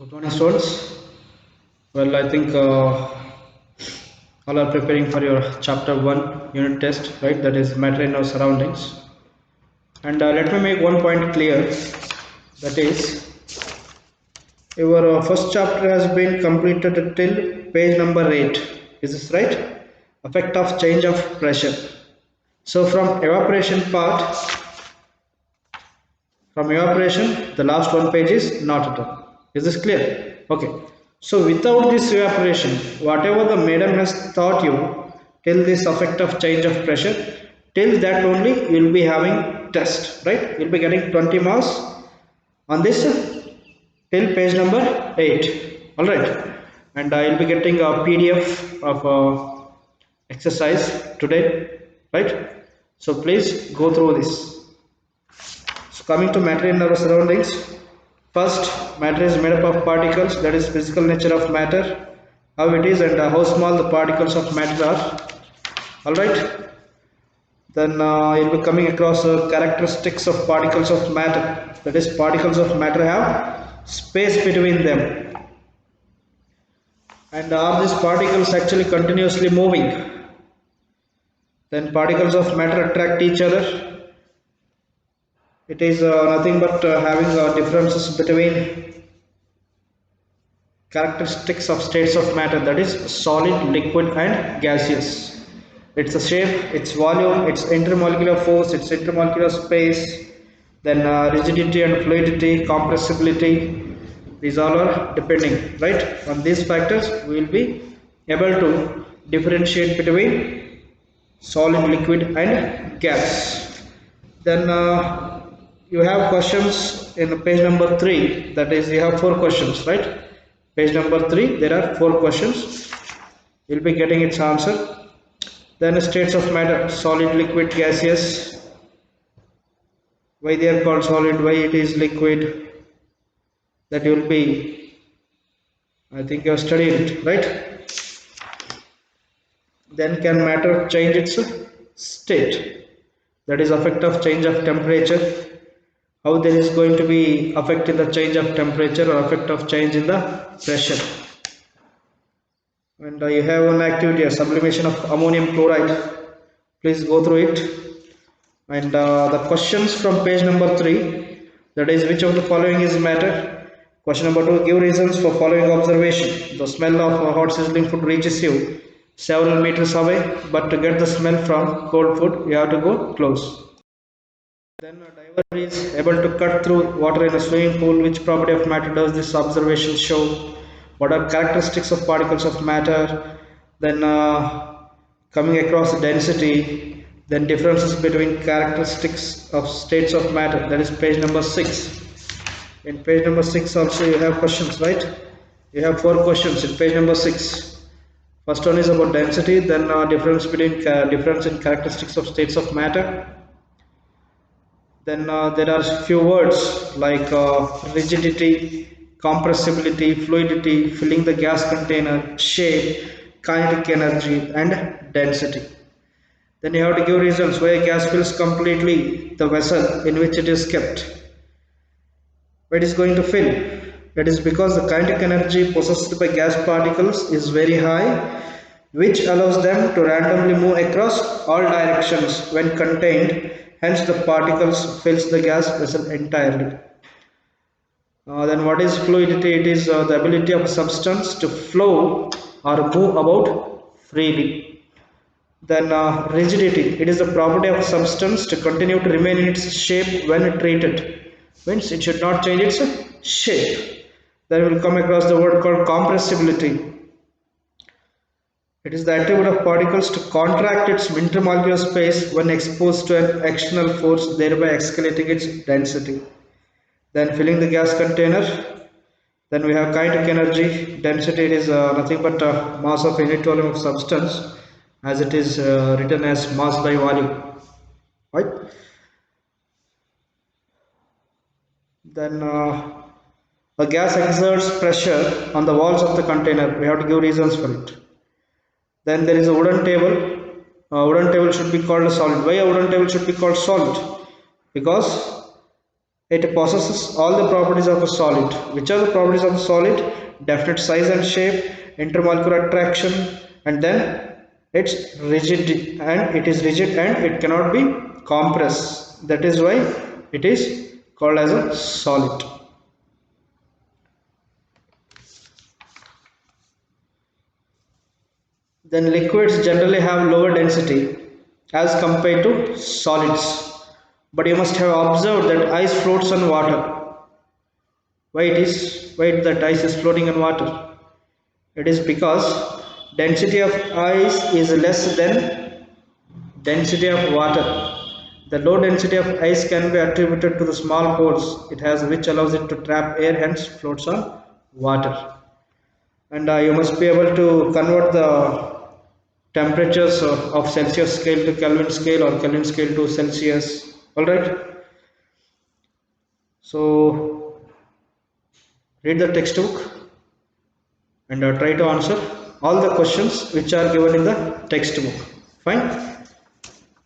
Good morning, students. Well, I think all are preparing for your chapter 1 unit test, right? That is matter in our surroundings. And let me make one point clear, that is, your first chapter has been completed till page number 8. Is this right? Effect of change of pressure. So, from evaporation, the last one page is not done. Is this clear? Okay. So without this evaporation, whatever the madam has taught you till this effect of change of pressure, till that only you will be having test, right? You'll be getting 20 marks on this till page number 8. All right. And I will be getting a PDF of exercise today, right? So please go through this. So coming to matter in our surroundings, first matter is made up of particles, that is physical nature of matter, how it is and how small the particles of matter are. Alright, then you'll be coming across characteristics of particles of matter, that is particles of matter have space between them, and are these particles actually continuously moving? Then particles of matter attract each other. It is nothing but having differences between characteristics of states of matter, that is solid, liquid and gaseous. It's the shape, its volume, its intermolecular force, its intermolecular space, then rigidity and fluidity, compressibility. These all are depending, right? On these factors we will be able to differentiate between solid, liquid and gas. Then you have questions in page number 3, that is you have 4 questions, right? Page number 3 there are 4 questions, you'll be getting its answer. Then states of matter, solid, liquid, gaseous, why they are called solid, why it is liquid, that you will be, I think you have studied it, right? Then can matter change its state, that is effect of change of temperature, how there is going to be effect in the change of temperature or effect of change in the pressure. And you have one activity, a sublimation of ammonium chloride, please go through it. And the questions from page number 3, that is which of the following is matter. Question number 2, give reasons for following observation. The smell of hot sizzling food reaches you several meters away, but to get the smell from cold food you have to go close. Then a diver is able to cut through water in a swimming pool. Which property of matter does this observation show? What are characteristics of particles of matter? Then coming across the density, then differences between characteristics of states of matter, that is page number 6. In page number 6 also you have questions, right? You have 4 questions in page number 6. First one is about density, then difference in characteristics of states of matter. Then there are few words like rigidity, compressibility, fluidity, filling the gas container, shape, kinetic energy and density. Then you have to give reasons why a gas fills completely the vessel in which it is kept. Why it is going to fill? That is because the kinetic energy possessed by gas particles is very high, which allows them to randomly move across all directions when contained. Hence, the particles fills the gas vessel entirely. Then what is fluidity? It is the ability of a substance to flow or move about freely. Then rigidity, it is the property of a substance to continue to remain in its shape when treated. Means it should not change its shape. Then we will come across the word called compressibility. It is the attribute of particles to contract its intermolecular space when exposed to an external force, thereby escalating its density. Then filling the gas container. Then we have kinetic energy. Density, it is nothing but mass of unit volume of substance, as it is written as mass by volume, right? Then a gas exerts pressure on the walls of the container. We have to give reasons for it. Then there is a wooden table. A wooden table should be called a solid. Why a wooden table should be called solid? Because It possesses all the properties of a solid. Which are the properties of a solid? Definite size and shape, intermolecular attraction, and then it's rigid, and it is rigid and it cannot be compressed. That is why it is called as a solid. Then liquids generally have lower density as compared to solids. But you must have observed that ice floats on water. Why that ice is floating on water? It is because density of ice is less than density of water. The low density of ice can be attributed to the small pores it has, which allows it to trap air, hence floats on water. And you must be able to convert the temperatures of Celsius scale to Kelvin scale or Kelvin scale to Celsius. All right. So read the textbook and try to answer all the questions which are given in the textbook. Fine.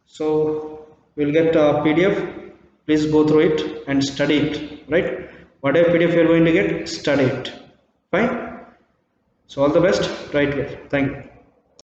So we'll get a PDF. Please go through it and study it. Right. Whatever PDF you're going to get, study it. Fine. So all the best. Try it well. Thank you.